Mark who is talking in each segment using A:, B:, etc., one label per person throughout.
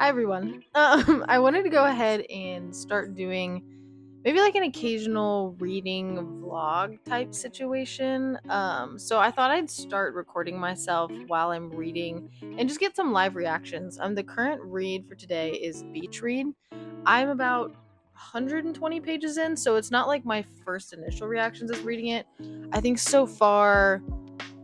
A: Hi everyone. I wanted to go ahead and start doing maybe like an occasional reading vlog type situation. So I thought I'd start recording myself while I'm reading and just get some live reactions. The current read for today is Beach Read. I'm about 120 pages in, so it's not like my first initial reactions as reading it. I think so far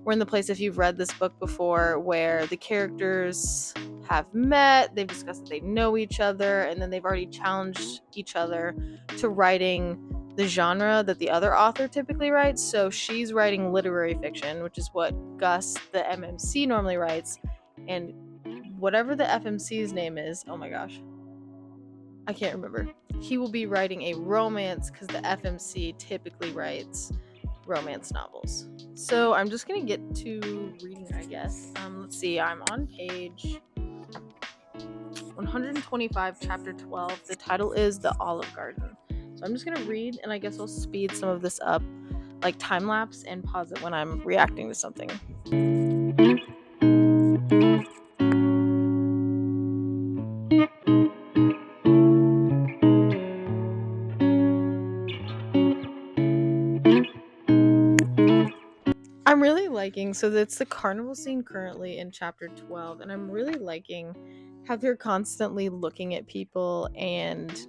A: we're in the place, if you've read this book before, where the characters have met, they've discussed that they know each other, and then they've already challenged each other to writing the genre that the other author typically writes. So she's writing literary fiction, which is what Gus, the MMC, normally writes, and whatever the FMC's name is, oh my gosh, I can't remember. He will be writing a romance because the FMC typically writes romance novels. So I'm just gonna get to reading, I guess. Let's see, I'm on page 125, chapter 12. The title is The Olive Garden. So I'm just gonna read, and I guess I'll speed some of this up, like time lapse, and pause it when I'm reacting to something. I'm really liking, so that's the carnival scene currently in chapter 12, and I'm really liking how they're constantly looking at people and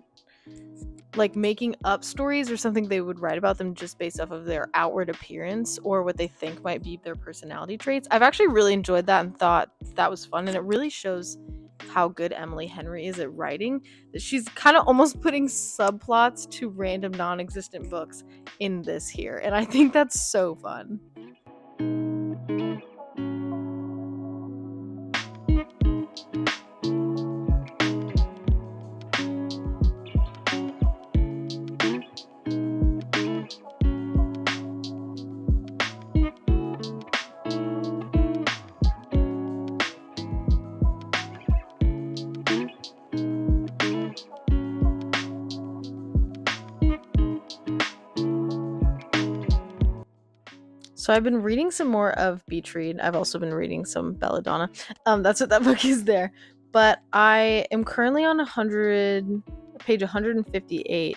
A: like making up stories or something they would write about them just based off of their outward appearance or what they think might be their personality traits. I've actually really enjoyed that and thought that was fun, and it really shows how good Emily Henry is at writing, that she's kind of almost putting subplots to random non-existent books in this here, and I think that's so fun. So I've been reading some more of Beach Read. I've also been reading some Belladonna. That's what that book is there. But I am currently on page 158,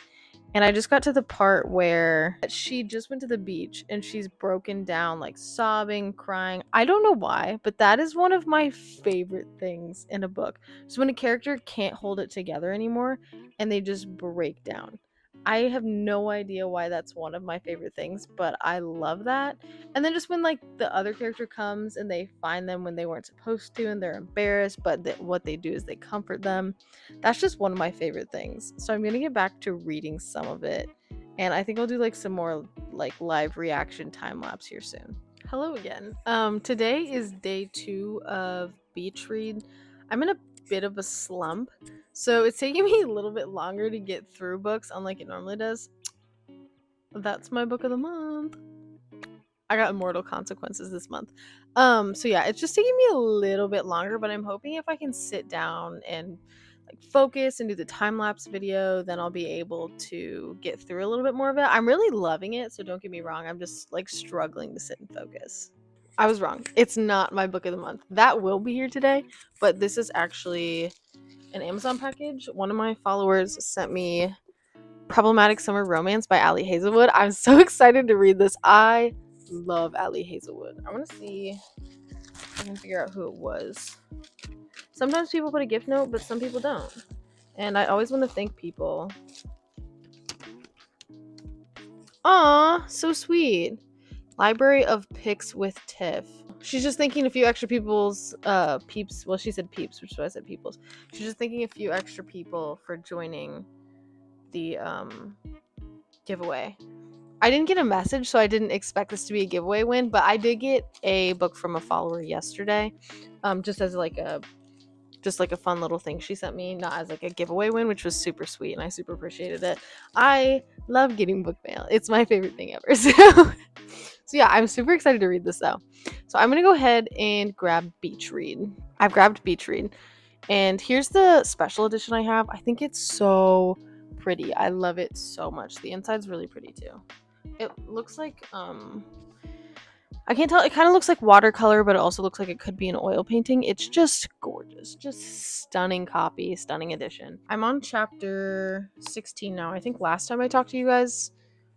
A: and I just got to the part where she just went to the beach and she's broken down, like sobbing, crying. I don't know why, but that is one of my favorite things in a book. So when a character can't hold it together anymore and they just break down. I have no idea why that's one of my favorite things, but I love that. And then just when like the other character comes and they find them when they weren't supposed to and they're embarrassed, but what they do is they comfort them. That's just one of my favorite things. So I'm going to get back to reading some of it, and I think I'll do like some more like live reaction time lapse here soon. Hello again. Today is day 2 of Beach Read. I'm in a bit of a slump, so it's taking me a little bit longer to get through books, unlike it normally does. That's my book of the month. I got Immortal Consequences this month. So yeah, it's just taking me a little bit longer, but I'm hoping if I can sit down and like focus and do the time lapse video, then I'll be able to get through a little bit more of it. I'm really loving it, so don't get me wrong. I'm just like struggling to sit and focus. I was wrong. It's not my book of the month. That will be here today, but this is actually an Amazon package. One of my followers sent me Problematic Summer Romance by Ali Hazelwood. I'm so excited to read this. I love Ali Hazelwood. I want to see if I can figure out who it was. Sometimes people put a gift note, but some people don't. And I always want to thank people. Aw, so sweet. Library of Pics with Tiff. She's just thanking a few extra people's peeps. Well, she said peeps, which is why I said people's. She's just thanking a few extra people for joining the giveaway. I didn't get a message, so I didn't expect this to be a giveaway win, but I did get a book from a follower yesterday, just as like a fun little thing she sent me, not as like a giveaway win, which was super sweet, and I super appreciated it. I love getting book mail. It's my favorite thing ever. So yeah, I'm super excited to read this though. So I'm gonna go ahead and grab Beach Read. I've grabbed Beach Read, and here's the special edition I have. I think it's so pretty. I love it so much. The inside's really pretty too. It looks like I can't tell. It kind of looks like watercolor, but it also looks like it could be an oil painting. It's just gorgeous. Just stunning copy, stunning edition. I'm on chapter 16 now. I think last time I talked to you guys,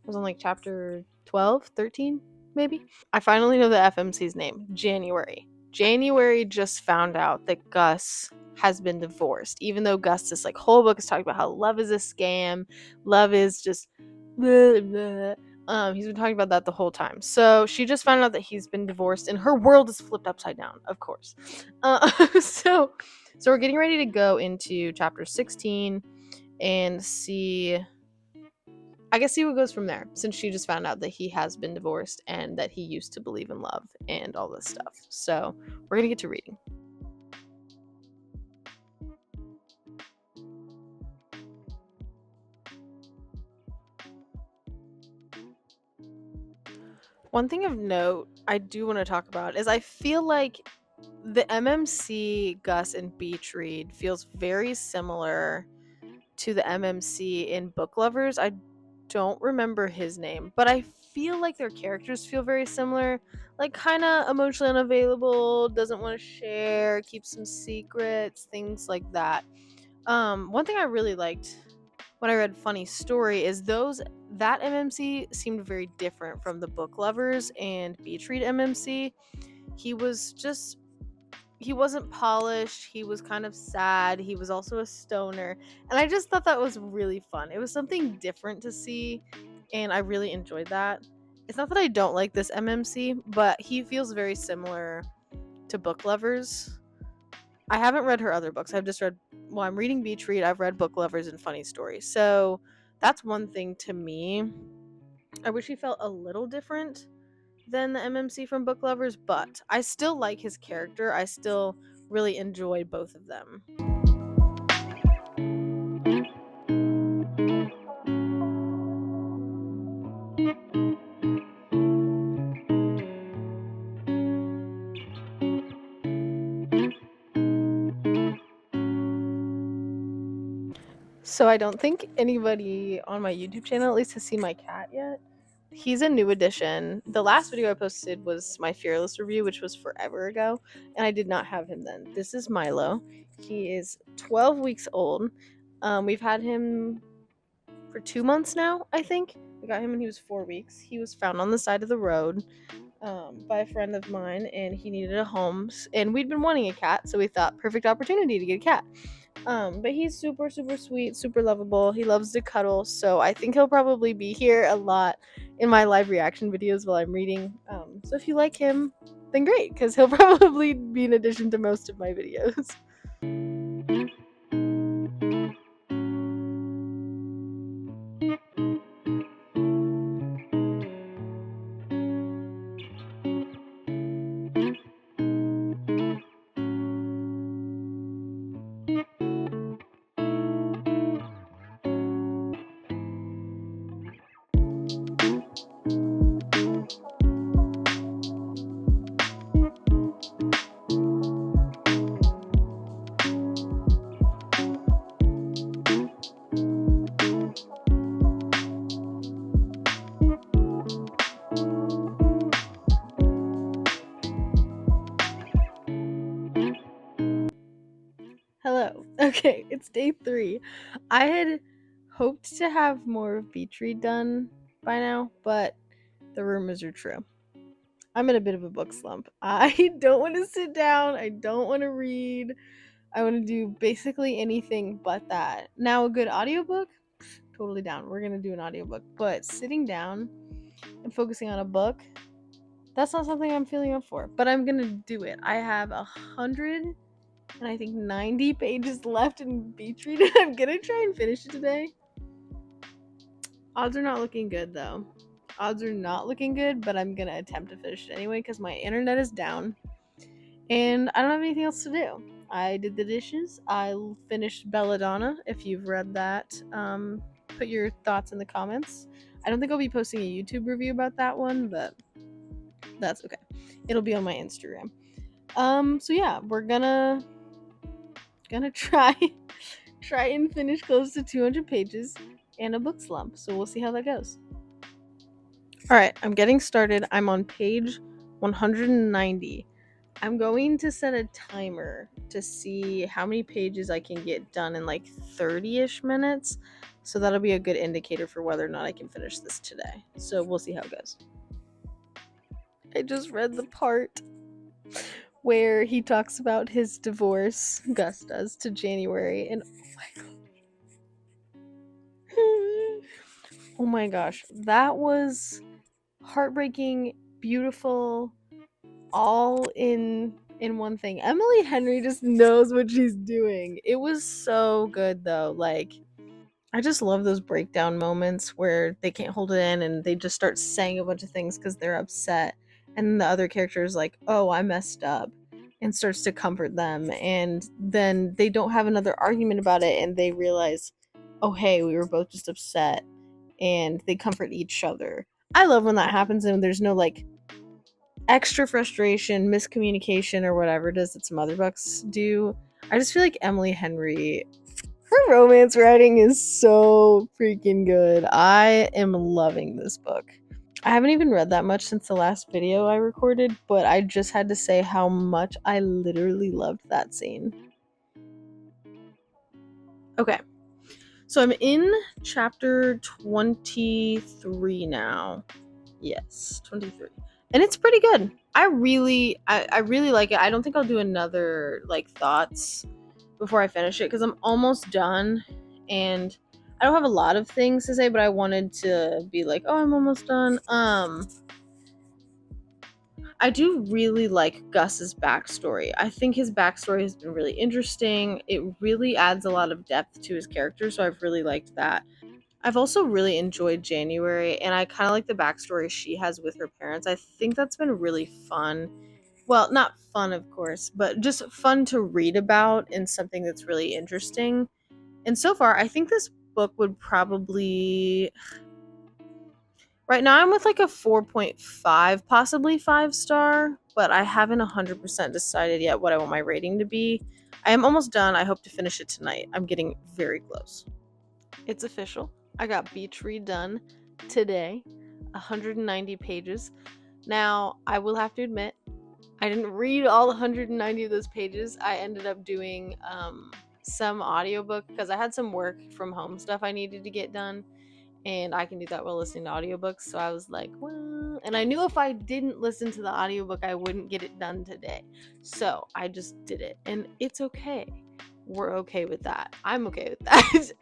A: I was on like chapter 12, 13, maybe. I finally know the FMC's name. January. January just found out that Gus has been divorced. Even though Gus, this like whole book is talking about how love is a scam, love is just blah, blah. He's been talking about that the whole time. So she just found out that he's been divorced, and her world is flipped upside down, of course. So we're getting ready to go into chapter 16 and see what goes from there, since she just found out that he has been divorced and that he used to believe in love and all this stuff. So we're gonna get to reading. One thing of note I do want to talk about is I feel like the MMC Gus and Beach read feels very similar to the MMC in Book Lovers. I don't remember his name, but I feel like their characters feel very similar. Like, kind of emotionally unavailable, doesn't want to share, keeps some secrets, things like that. One thing I really liked when I read Funny Story is that MMC seemed very different from the Book Lovers and Beach Read MMC. He wasn't polished, he was kind of sad, he was also a stoner, and I just thought that was really fun. It was something different to see, and I really enjoyed that. It's not that I don't like this MMC, but he feels very similar to Book Lovers. I haven't read her other books. I'm reading Beach Read, I've read Book Lovers and Funny Story. So that's one thing to me. I wish he felt a little different than the MMC from Book Lovers, but I still like his character. I still really enjoy both of them. So I don't think anybody on my YouTube channel at least has seen my cat yet. He's a new addition. The last video I posted was my Fearless review, which was forever ago, and I did not have him then. This is Milo. He is 12 weeks old. We've had him for 2 months now, I think. We got him when he was 4 weeks. He was found on the side of the road by a friend of mine, and he needed a home. And we'd been wanting a cat, so we thought perfect opportunity to get a cat. But he's super, super sweet, super lovable. He loves to cuddle, so I think he'll probably be here a lot in my live reaction videos while I'm reading. So if you like him, then great, because he'll probably be an addition to most of my videos. Hello. Okay, it's day 3. I had hoped to have more of Beach Read done by now, but the rumors are true. I'm in a bit of a book slump. I don't want to sit down. I don't want to read. I want to do basically anything but that. Now, a good audiobook? Totally down. We're going to do an audiobook. But sitting down and focusing on a book, that's not something I'm feeling up for. But I'm going to do it. I have 100 and I think 90 pages left in Beach Read. I'm going to try and finish it today. Odds are not looking good, though. Odds are not looking good, but I'm going to attempt to finish it anyway because my internet is down. And I don't have anything else to do. I did the dishes. I finished Belladonna. If you've read that, put your thoughts in the comments. I don't think I'll be posting a YouTube review about that one, but that's okay. It'll be on my Instagram. So yeah, we're gonna try and finish close to 200 pages and a book slump. So we'll see how that goes. All right, I'm getting started. I'm on page 190. I'm going to set a timer to see how many pages I can get done in like 30-ish minutes. So that'll be a good indicator for whether or not I can finish this today. So we'll see how it goes. I just read the part where he talks about his divorce, Gus does, to January, and oh my god. Oh my gosh, that was heartbreaking, beautiful, all in one thing. Emily Henry just knows what she's doing. It was so good though. Like, I just love those breakdown moments where they can't hold it in and they just start saying a bunch of things because they're upset, and the other character is like, oh, I messed up, and starts to comfort them, and then they don't have another argument about it, and they realize, oh hey, we were both just upset, and they comfort each other. I love when that happens and there's no like extra frustration, miscommunication, or whatever it is that some other books do. I just feel like Emily Henry, her romance writing is so freaking good. I am loving this book. I haven't even read that much since the last video I recorded, but I just had to say how much I literally loved that scene. Okay, so I'm in chapter 23 now. Yes, 23. And it's pretty good. I really like it. I don't think I'll do another like thoughts before I finish it because I'm almost done, and I don't have a lot of things to say, but I wanted to be like, oh, I'm almost done. I do really like Gus's backstory. I think his backstory has been really interesting. It really adds a lot of depth to his character, so I've really liked that. I've also really enjoyed January, and I kind of like the backstory she has with her parents. I think that's been really fun. Well, not fun, of course, but just fun to read about and something that's really interesting. And so far, I think this book would probably. Right now, I'm with like a 4.5, possibly 5 star, but I haven't 100% decided yet what I want my rating to be. I am almost done. I hope to finish it tonight. I'm getting very close. It's official. I got Beach Read done today, 190 pages. Now, I will have to admit, I didn't read all 190 of those pages. I ended up doing some audiobook because I had some work from home stuff I needed to get done, and I can do that while listening to audiobooks. So I was like, well, and I knew if I didn't listen to the audiobook, I wouldn't get it done today. So I just did it, and it's okay. We're okay with that. I'm okay with that.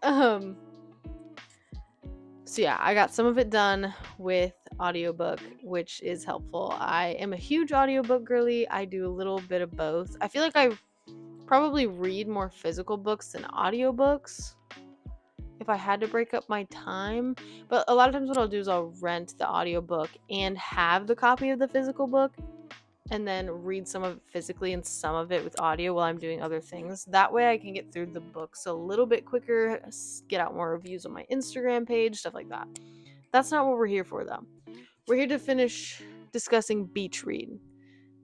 A: So yeah, I got some of it done with audiobook, which is helpful. I am a huge audiobook girly. I do a little bit of both. I feel like I probably read more physical books than audiobooks if I had to break up my time. But a lot of times what I'll do is I'll rent the audiobook and have the copy of the physical book, and then read some of it physically and some of it with audio while I'm doing other things. That way I can get through the books a little bit quicker, get out more reviews on my Instagram page, stuff like that. That's not what we're here for, though. We're here to finish discussing Beach Read.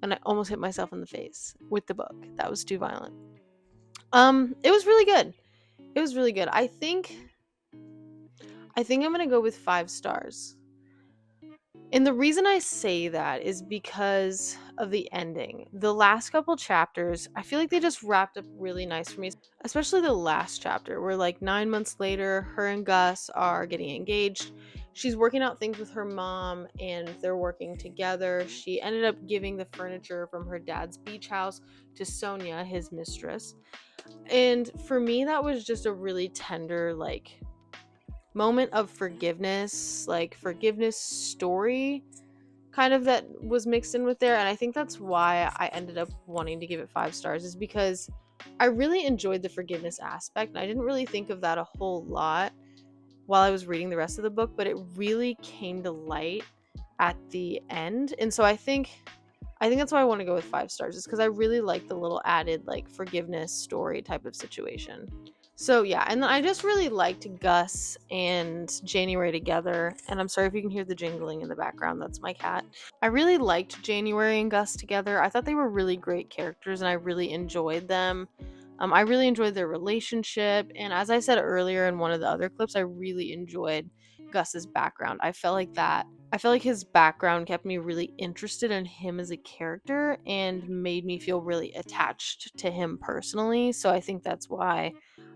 A: And I almost hit myself in the face with the book. That was too violent. It was really good. It was really good. I think I'm going to go with 5 stars. And the reason I say that is because of the ending. The last couple chapters, I feel like they just wrapped up really nice for me, especially the last chapter where like 9 months later, her and Gus are getting engaged. She's working out things with her mom and they're working together. She ended up giving the furniture from her dad's beach house to Sonia, his mistress. And for me, that was just a really tender, like, moment of forgiveness, like forgiveness story kind of that was mixed in with there. And I think that's why I ended up wanting to give it 5 stars, is because I really enjoyed the forgiveness aspect, and I didn't really think of that a whole lot while I was reading the rest of the book, but it really came to light at the end. And so I think that's why I want to go with 5 stars, is because I really like the little added like forgiveness story type of situation. So yeah, and then I just really liked Gus and January together. And I'm sorry if you can hear the jingling in the background, that's my cat. I really liked January and Gus together. I thought they were really great characters and I really enjoyed them. I really enjoyed their relationship. And as I said earlier in one of the other clips, I really enjoyed Gus's background. I felt like that I feel like his background kept me really interested in him as a character and made me feel really attached to him personally. So I think that's why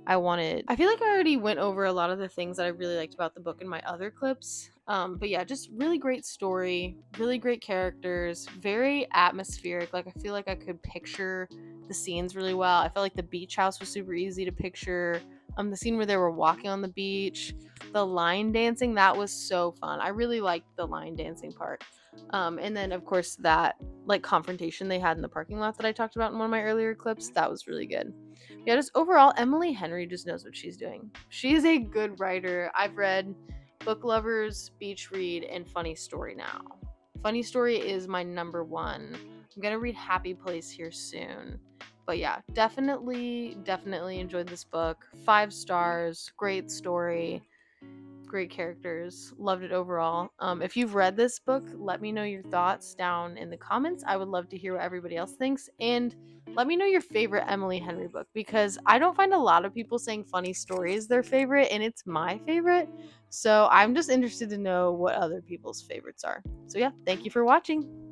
A: I feel like I already went over a lot of the things that I really liked about the book in my other clips. But yeah, just really great story, really great characters, very atmospheric. Like, I feel like I could picture the scenes really well. I felt like the beach house was super easy to picture. The scene where they were walking on the beach, the line dancing, that was so fun. I really liked the line dancing part. And then of course that like confrontation they had in the parking lot that I talked about in one of my earlier clips, that was really good. Yeah, just overall, Emily Henry just knows what she's doing. She's a good writer. I've read Book Lovers, Beach Read, and Funny Story now. Funny Story is my number one. I'm gonna read Happy Place here soon. But yeah, definitely enjoyed this book. 5 stars, great story, great characters, loved it overall. If you've read this book, let me know your thoughts down in the comments. I would love to hear what everybody else thinks, and let me know your favorite Emily Henry book, because I don't find a lot of people saying Funny Story is their favorite, and it's my favorite. So I'm just interested to know what other people's favorites are. So yeah, thank you for watching.